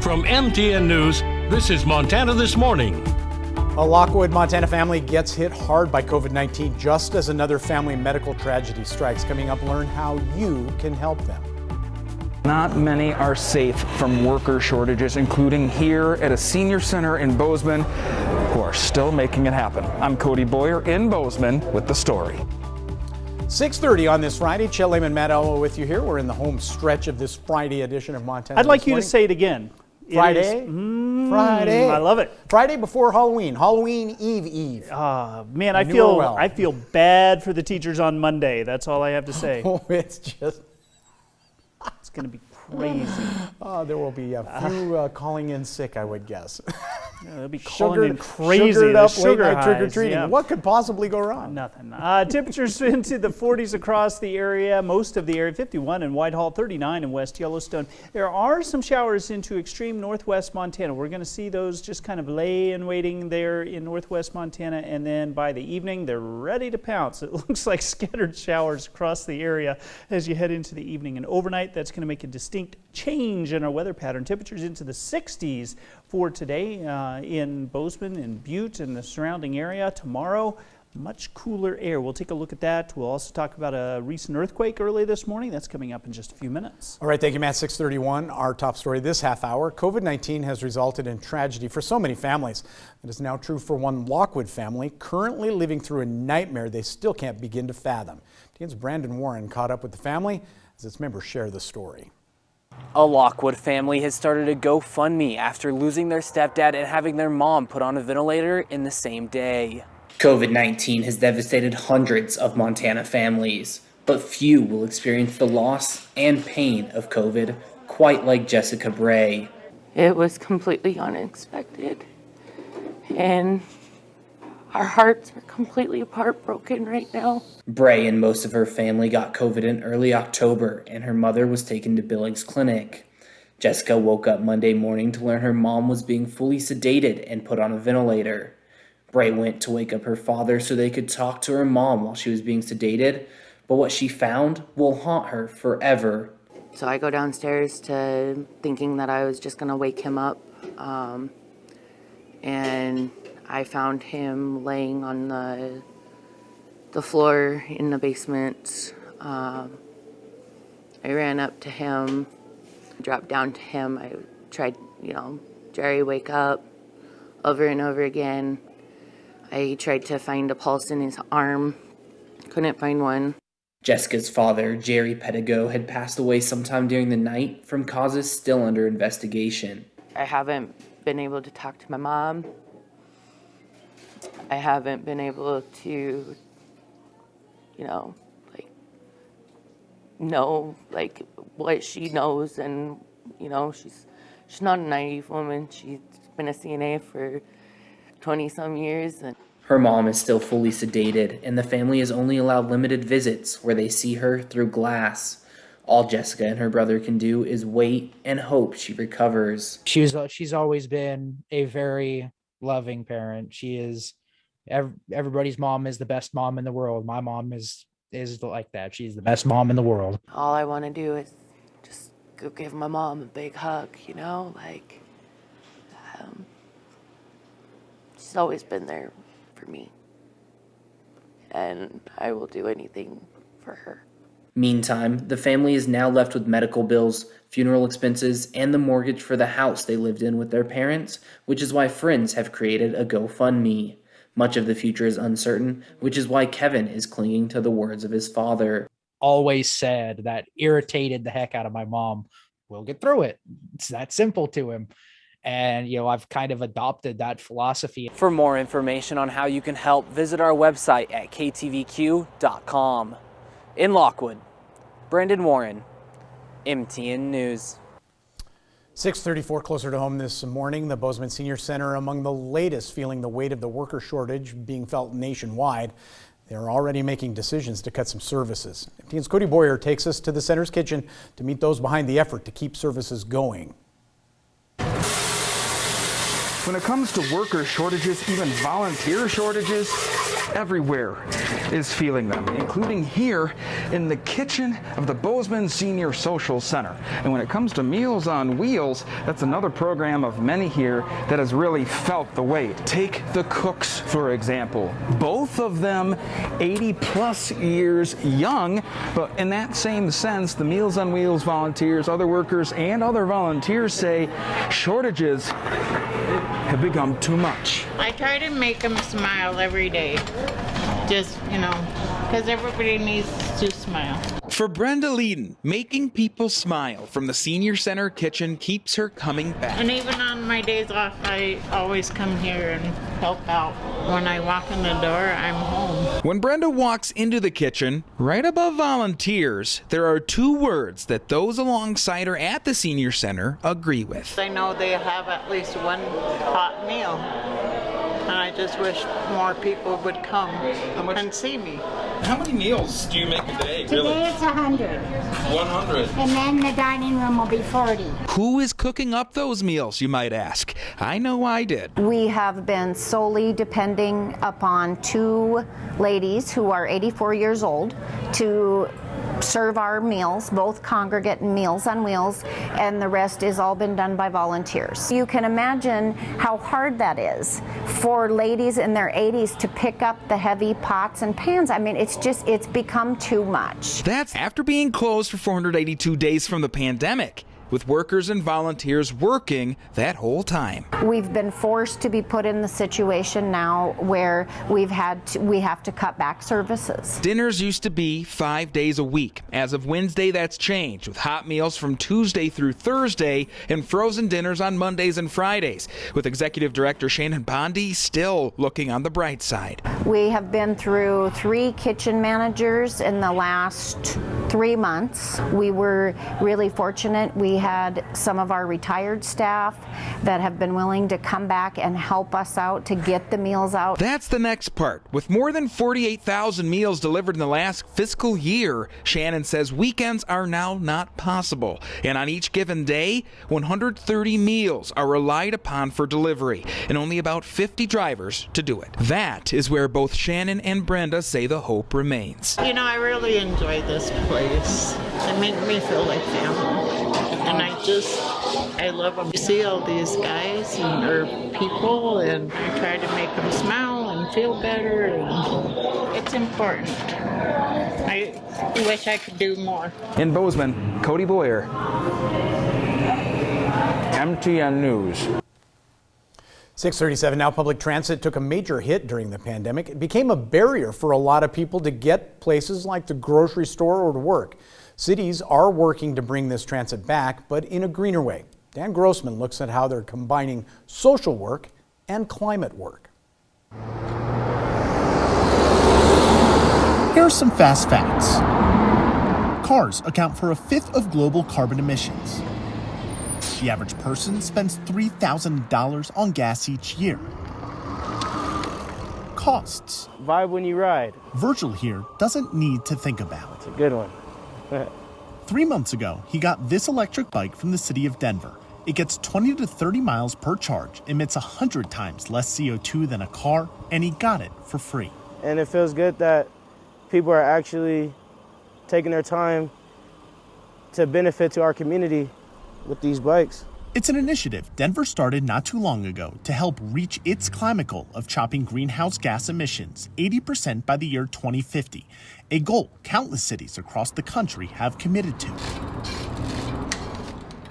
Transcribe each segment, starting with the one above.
From MTN News, this is Montana This Morning. A Lockwood, Montana family gets hit hard by COVID-19 just as another family medical tragedy strikes. Coming up, learn how you can help them. Not many are safe from worker shortages, including here at a senior center in Bozeman, who are still making it happen. I'm Cody Boyer in Bozeman with the story. 6:30 on this Friday. Chet Lehman, Matt Elmo with you here. We're in the home stretch of this Friday edition of Montana. I'd like you to say it again. Friday? Friday. I love it. Friday before Halloween. Halloween Eve. Man, I feel bad for the teachers on Monday. That's all I have to say. Oh, it's just... It's going to be crazy. There will be a few calling in sick, I would guess. Yeah, they'll be calling in crazy. Sugared up sugar late night trick-or-treating. Yeah. What could possibly go wrong? Nothing. Temperatures into the 40s across the area, most of the area, 51 in Whitehall, 39 in West Yellowstone. There are some showers into extreme northwest Montana. We're going to see those just kind of lay in waiting there in northwest Montana, and then by the evening, they're ready to pounce. It looks like scattered showers across the area as you head into the evening. And overnight, that's going to make a distinct change in our weather pattern. Temperatures into the 60s for today in Bozeman and Butte and the surrounding area. Tomorrow, much cooler air. We'll take a look at that. We'll also talk about a recent earthquake early this morning. That's coming up in just a few minutes. All right, thank you, Matt. 6:31, our top story this half hour. COVID-19 has resulted in tragedy for so many families. It is now true for one Lockwood family currently living through a nightmare they still can't begin to fathom. TN's Brandon Warren caught up with the family as its members share the story. A Lockwood family has started a GoFundMe after losing their stepdad and having their mom put on a ventilator in the same day. COVID-19 has devastated hundreds of Montana families, but few will experience the loss and pain of COVID quite like Jessica Bray. It was completely unexpected, and our hearts are completely heartbroken right now. Bray and most of her family got COVID in early October, and her mother was taken to Billings Clinic. Jessica woke up Monday morning to learn her mom was being fully sedated and put on a ventilator. Bray went to wake up her father so they could talk to her mom while she was being sedated, but what she found will haunt her forever. So I go downstairs to thinking that I was just going to wake him up, and I found him laying on the floor in the basement. I ran up to him, dropped down to him. I tried, Jerry, wake up, over and over again. I tried to find a pulse in his arm, couldn't find one. Jessica's father, Jerry Pedigo, had passed away sometime during the night from causes still under investigation. I haven't been able to talk to my mom. I haven't been able to, know what she knows, and she's not a naive woman. She's been a CNA for 20-some years. And her mom is still fully sedated, and the family is only allowed limited visits where they see her through glass. All Jessica and her brother can do is wait and hope she recovers. She's always been a very loving parent. She is everybody's mom is the best mom in the world. My mom is like that. She's the best mom in the world. All I want to do is just go give my mom a big hug, she's always been there for me, and I will do anything for her. Meantime, the family is now left with medical bills, funeral expenses, and the mortgage for the house they lived in with their parents, which is why friends have created a GoFundMe. Much of the future is uncertain, which is why Kevin is clinging to the words of his father. Always said that irritated the heck out of my mom. We'll get through it. It's that simple to him. And, I've kind of adopted that philosophy. For more information on how you can help, visit our website at ktvq.com. In Lockwood, Brandon Warren, MTN News. 6:34, closer to home this morning. The Bozeman Senior Center among the latest feeling the weight of the worker shortage being felt nationwide. They're already making decisions to cut some services. MTN's Cody Boyer takes us to the center's kitchen to meet those behind the effort to keep services going. When it comes to worker shortages, even volunteer shortages, everywhere is feeling them, including here in the kitchen of the Bozeman Senior Social Center. And when it comes to Meals on Wheels, that's another program of many here that has really felt the weight. Take the cooks, for example. Both of them 80 plus years young, but in that same sense, the Meals on Wheels volunteers, other workers, and other volunteers say shortages have become too much. I try to make them smile every day. Just, because everybody needs to smile. For Brenda Leeden, making people smile from the Senior Center kitchen keeps her coming back. And even on my days off, I always come here and help out. When I walk in the door, I'm home. When Brenda walks into the kitchen, right above volunteers, there are 2 words that those alongside her at the Senior Center agree with. I know they have at least one hot meal. And I just wish more people would come and see me. How many meals do you make a day, Today it's 100. 100. And then the dining room will be 40. Who is cooking up those meals, you might ask? I know I did. We have been solely depending upon 2 ladies who are 84 years old to serve our meals, both congregate and Meals on Wheels, and the rest is all been done by volunteers. You can imagine how hard that is for ladies in their 80s to pick up the heavy pots and pans. I mean, it's become too much. That's after being closed for 482 days from the pandemic, with workers and volunteers working that whole time. We've been forced to be put in the situation now where we have to cut back services. Dinners used to be 5 days a week. As of Wednesday, that's changed, with hot meals from Tuesday through Thursday and frozen dinners on Mondays and Fridays, with Executive Director Shannon Bondi still looking on the bright side. We have been through 3 kitchen managers in the last 3 months. We were really fortunate. We had some of our retired staff that have been willing to come back and help us out to get the meals out. That's the next part. With more than 48,000 meals delivered in the last fiscal year, Shannon says weekends are now not possible. And on each given day, 130 meals are relied upon for delivery, and only about 50 drivers to do it. That is where both Shannon and Brenda say the hope remains. I really enjoy this place. It makes me feel like family. And I love them. You see all these guys or people, and I try to make them smile and feel better. And it's important. I wish I could do more. In Bozeman, Cody Boyer, MTN News. 6:37 now. Public transit took a major hit during the pandemic. It became a barrier for a lot of people to get places like the grocery store or to work. Cities are working to bring this transit back, but in a greener way. Dan Grossman looks at how they're combining social work and climate work. Here are some fast facts. Cars account for 1/5 of global carbon emissions. The average person spends $3,000 on gas each year. Costs. Vibe when you ride. Virgil here doesn't need to think about. It's a good one. 3 months ago, he got this electric bike from the city of Denver. It gets 20 to 30 miles per charge, emits 100 times less CO2 than a car, and he got it for free. And it feels good that people are actually taking their time to benefit to our community with these bikes. It's an initiative Denver started not too long ago to help reach its climate goal of chopping greenhouse gas emissions 80% by the year 2050, a goal countless cities across the country have committed to.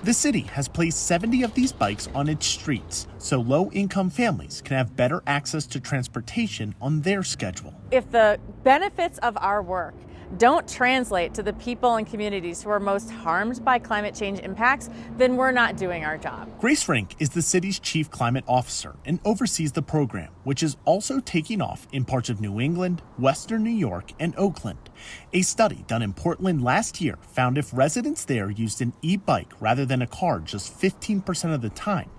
The city has placed 70 of these bikes on its streets so low-income families can have better access to transportation on their schedule. If the benefits of our work don't translate to the people and communities who are most harmed by climate change impacts, then we're not doing our job. Grace Frank is the city's chief climate officer and oversees the program, which is also taking off in parts of New England, Western New York, and Oakland. A study done in Portland last year found if residents there used an e-bike rather than a car just 15% of the time,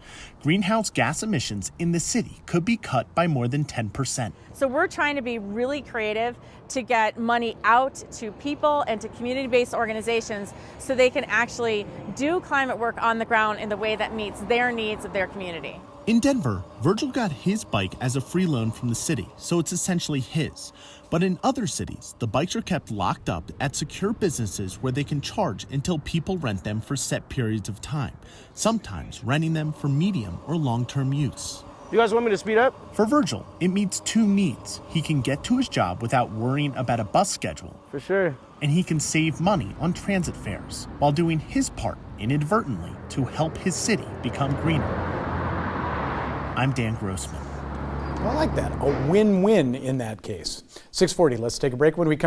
greenhouse gas emissions in the city could be cut by more than 10%. So we're trying to be really creative to get money out to people and to community-based organizations so they can actually do climate work on the ground in the way that meets their needs of their community. In Denver, Virgil got his bike as a free loan from the city, so it's essentially his. But in other cities, the bikes are kept locked up at secure businesses where they can charge until people rent them for set periods of time, sometimes renting them for medium or long-term use. You guys want me to speed up? For Virgil, it meets two needs. He can get to his job without worrying about a bus schedule. For sure. And he can save money on transit fares while doing his part inadvertently to help his city become greener. I'm Dan Grossman. I like that. A win-win in that case. 6:40. Let's take a break. When we come